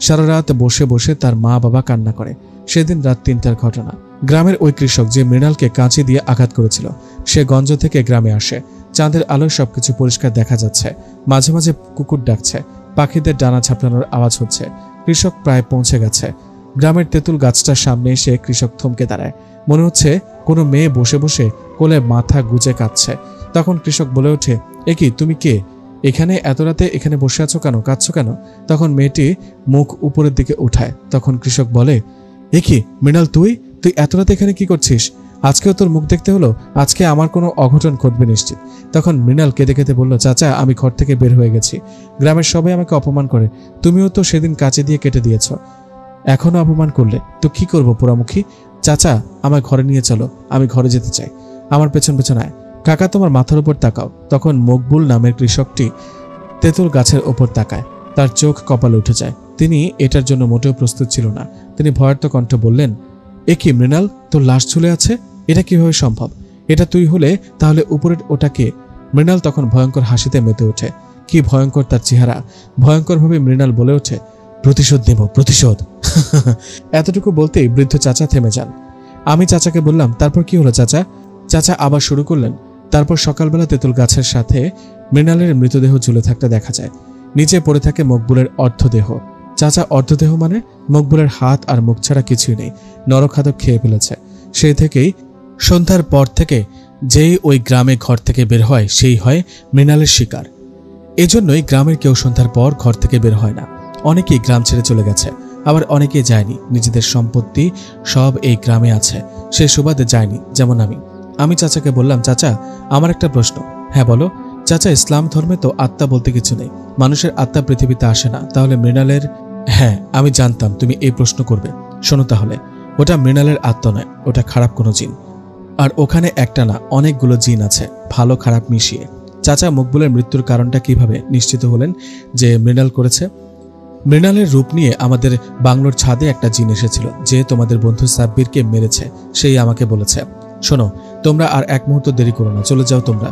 সারা রাত বসে বসে তার মা বাবা কান্না করে। সেদিন রাত 3টার ঘটনা। গ্রামের ওই কৃষক যে মৃণালকে কাঁচি দিয়ে আঘাত করেছিল, সে গঞ্জ থেকে গ্রামে আসে। চাঁদের আলোয় সবকিছু পরিষ্কার দেখা যাচ্ছে। মাঝে মাঝে কুকুর ডাকছে, পাখিদের ডানা ঝাপটানোর আওয়াজ হচ্ছে। কৃষক প্রায় পৌঁছে গেছে। গ্রামের তেঁতুল গাছটার সামনে এসে কৃষক থমকে দাঁড়ায়। মনে হচ্ছে কোনো মেয়ে বসে বসে কোলে মাথা গুজে কাঁদছে। তখন কৃষক বলে ওঠে, এ কি, তুমি কে? এখানে এত রাতে এখানে বসে আছো কেন? কাঁদছো কেন? তখন মেয়েটি মুখ উপরের দিকে উঠায়। তখন কৃষক বলে, এ কি মৃণাল, তুই এত রাতে এখানে কি করছিস? আজকেও তোর মুখ দেখতে হলো? আজকে আমার কোনো অঘটন ঘটবে নিশ্চিত। তখন মৃণাল কেঁদে কেঁদে বলল, চাচা, আমি ঘর থেকে বের হয়ে গেছি। গ্রামের সবাই আমাকে অপমান করে। তুমিও তো সেদিন কাঁচি দিয়ে কেটে দিয়েছ। এখনো অপমান করলে তো কি করবো পোড়ামুখী? চাচা, আমার ঘরে নিয়ে চলো, আমি ঘরে যেতে চাই। আমার পেছন পেছন আয়। কাকা, তোমার মাথার উপর তাকাও। তখন মকবুল নামের কৃষকটি তেঁতুল গাছের ওপর তাকায়। তার চোখ কপালে উঠে যায়। তিনি এটার জন্য মোটেও প্রস্তুত ছিল না। তিনি ভয়ার্ত কণ্ঠে বললেন, এ কি মৃণাল, তোর লাশ ঝুলে আছে? এটা কিভাবে সম্ভব? এটা তুই হলে তাহলে উপরের ওটাকে? মৃণাল তখন ভয়ঙ্কর হাসিতে মেতে ওঠে। কি ভয়ঙ্কর তার চেহারা! ভয়ঙ্করভাবে মৃণাল বলে ওঠে, প্রতিশোধ নেব, প্রতিশোধ। এতটুকু বলতেই বৃদ্ধ চাচা থেমে যান। আমি চাচাকে বললাম, তারপর কি হলো চাচা? চাচা আবার শুরু করলেন, তারপর সকালবেলা তেঁতুল গাছের সাথে মৃণালের মৃতদেহ ঝুলে থাকতে দেখা যায়। নিচে পড়ে থাকে মকবুলের অর্ধদেহ। চাচা, অর্ধদেহ মানে? মকবুলের হাত আর মুখ ছাড়া কিছুই নেই, নরখাদক খেয়ে ফেলেছে। সেই থেকেই সন্ধ্যার পর থেকে যেই ওই গ্রামে ঘর থেকে বের হয় সেই হয় মৃণালের শিকার। এজন্যই গ্রামের কেউ সন্ধ্যার পর ঘর থেকে বের হয় না। অনেকেই গ্রাম ছেড়ে চলে গেছে, আবার অনেকেই যায়নি। নিজেদের সম্পত্তি সব এই গ্রামে আছে, সে সুবাদে যায়নি, যেমন আমি। আমি চাচাকে বললাম, চাচা আমার একটা প্রশ্ন। হ্যাঁ বলো। চাচা, ইসলাম ধর্মে তো আত্মা বলতে কিছু নেই, মানুষের আত্মা পৃথিবীতে আসে না, তাহলে মৃণালের? হ্যাঁ, আমি জানতাম তুমি এই প্রশ্ন করবে। শোনো তাহলে, ওটা মৃণালের আত্মা নয়, ওটা খারাপ কোনো জিন। আর ওখানে একটা না, অনেকগুলো জিন আছে, ভালো খারাপ মিশিয়ে। চাচা, মকবুলের মৃত্যুর কারণটা কিভাবে নিশ্চিত হলেন যে মৃণাল করেছে? মৃণালের রূপ নিয়ে আমাদের বাংলোর ছাদে একটা জিন এসেছিল, যে তোমাদের বন্ধু সাব্বিরকে মেরেছে, সেই আমাকে বলেছে। শোনো, তোমরা আর এক মুহূর্ত দেরি করো না, চলে যাও তোমরা,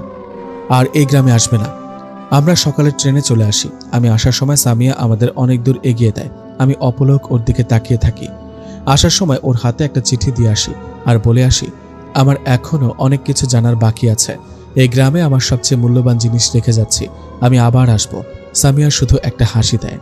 আর এই গ্রামে আসবে না। আমরা সকালের ট্রেনে চলে আসি। আমি আসার সময় সামিয়া আমাদের অনেক দূর এগিয়ে দেয়। আমি অপলক ওর দিকে তাকিয়ে থাকি। আসার সময় ওর হাতে একটা চিঠি দিয়ে আসি আর বলে আসি, আমার এখনো অনেক কিছু জানার বাকি আছে। এই গ্রামে আমার সবচেয়ে মূল্যবান জিনিস রেখে যাচ্ছি, আমি আবার আসবো। সামিয়া শুধু একটা হাসি দেয়।